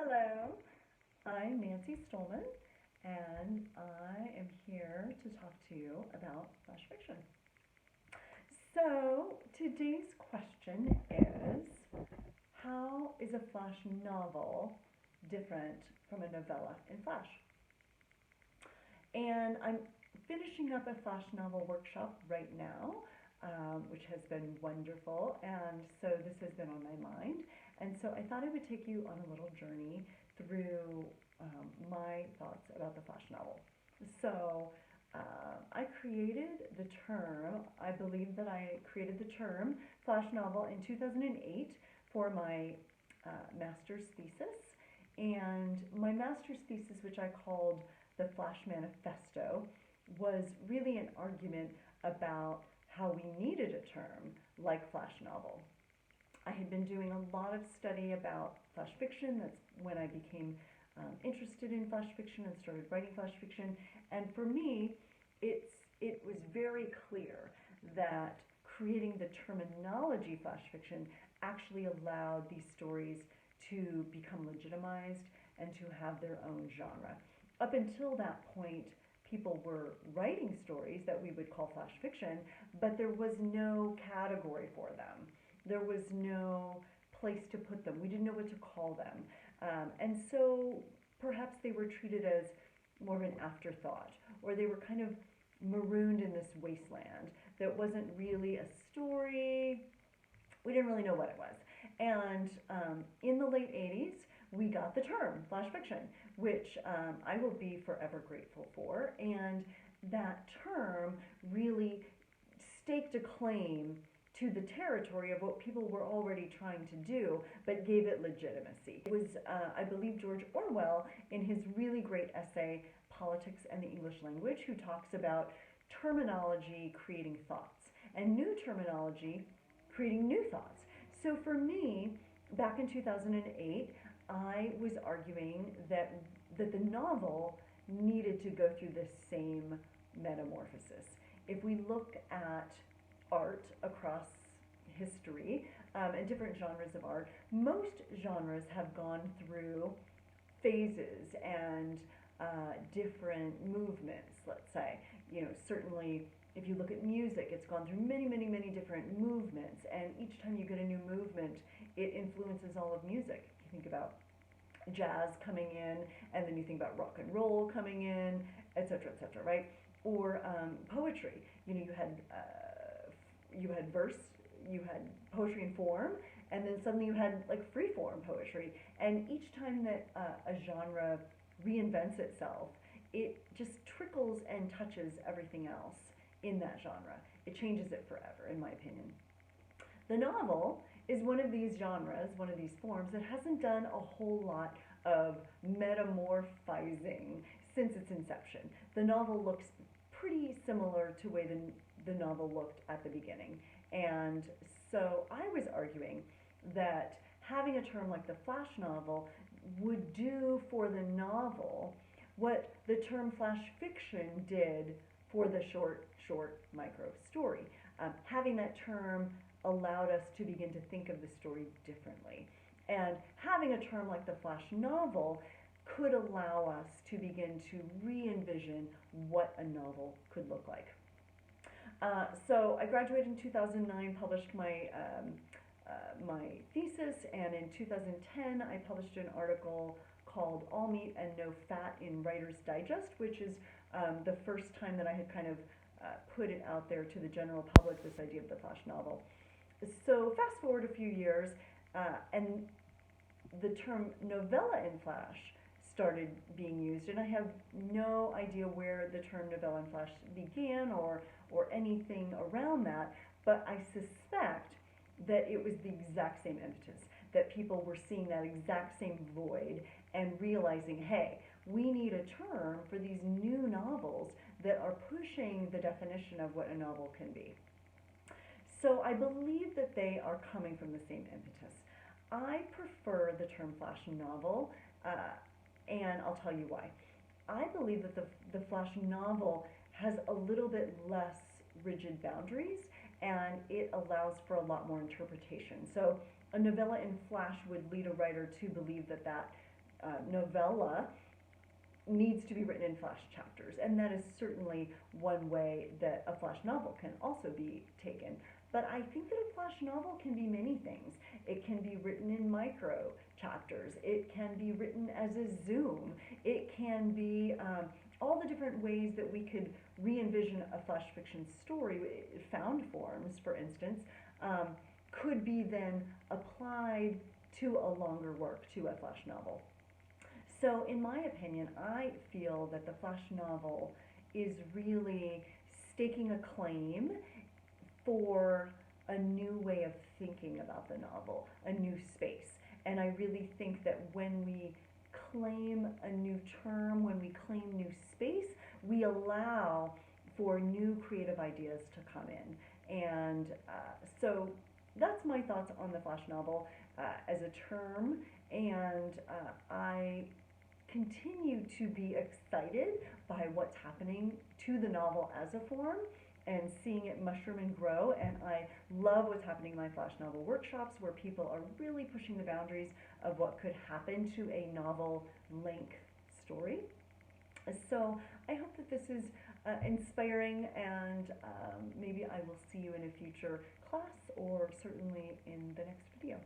Hello, I'm Nancy Stohlman, and I am here to talk to you about flash fiction. So, today's question is, how is a flash novel different from a novella in flash? And I'm finishing up a flash novel workshop right now, which has been wonderful, and so this has been on my mind. And so I thought I would take you on a little journey through my thoughts about the flash novel. So I created the term, I believe that I created the term flash novel in 2008 for my master's thesis. And my master's thesis, which I called the Flash Manifesto, was really an argument about how we needed a term like flash novel. I had been doing a lot of study about flash fiction. That's when I became interested in flash fiction and started writing flash fiction. And for me, it was very clear that creating the terminology flash fiction actually allowed these stories to become legitimized and to have their own genre. Up until that point, people were writing stories that we would call flash fiction, but there was no category for them. There was no place to put them. We didn't know what to call them. And so perhaps they were treated as more of an afterthought, or they were kind of marooned in this wasteland that wasn't really a story. We didn't really know what it was. And in the late 80s, we got the term flash fiction, which I will be forever grateful for. And that term really staked a claim to the territory of what people were already trying to do, but gave it legitimacy. It was, I believe, George Orwell, in his really great essay, Politics and the English Language, who talks about terminology creating thoughts, and new terminology creating new thoughts. So for me, back in 2008, I was arguing that the novel needed to go through this same metamorphosis. If we look at art across history and different genres of art, most genres have gone through phases and different movements, let's say. Certainly if you look at music, it's gone through many, many, many different movements, and each time you get a new movement, it influences all of music. You think about jazz coming in, and then you think about rock and roll coming in, etc., etc., right? Or poetry. You had verse, you had poetry in form, and then suddenly you had like free form poetry. And each time that a genre reinvents itself, it just trickles and touches everything else in that genre. It changes it forever, in my opinion. The novel is one of these genres, one of these forms that hasn't done a whole lot of metamorphizing since its inception. The novel looks pretty similar to the way the novel looked at the beginning. And so I was arguing that having a term like the flash novel would do for the novel what the term flash fiction did for the short micro story. Having that term allowed us to begin to think of the story differently. And having a term like the flash novel could allow us to begin to re-envision what a novel could look like. So I graduated in 2009, published my thesis, and in 2010 I published an article called All Meat and No Fat in Writer's Digest, which is the first time that I had kind of put it out there to the general public, this idea of the flash novel. So fast forward a few years, and the term novella-in-flash started being used, and I have no idea where the term novella-in-flash began or anything around that, but I suspect that it was the exact same impetus, that people were seeing that exact same void and realizing, hey, we need a term for these new novels that are pushing the definition of what a novel can be. So I believe that they are coming from the same impetus. I prefer the term flash novel, and I'll tell you why. I believe that the flash novel has a little bit less rigid boundaries, and it allows for a lot more interpretation. So a novella in flash would lead a writer to believe that novella needs to be written in flash chapters, and that is certainly one way that a flash novel can also be taken. But I think that a flash novel can be many things. It can be written in micro chapters. It can be written as a zoom. It can be all the different ways that we could re-envision a flash fiction story. Found forms, for instance, could be then applied to a longer work, to a flash novel. So in my opinion, I feel that the flash novel is really staking a claim for a new way of thinking about the novel, a new space. And I really think that when we claim a new term, when we claim new space, we allow for new creative ideas to come in. And so that's my thoughts on the flash novel as a term, and I continue to be excited by what's happening to the novel as a form and seeing it mushroom and grow. And I love what's happening in my flash novel workshops, where people are really pushing the boundaries of what could happen to a novel length story. So I hope that this is inspiring, and maybe I will see you in a future class, or certainly in the next video.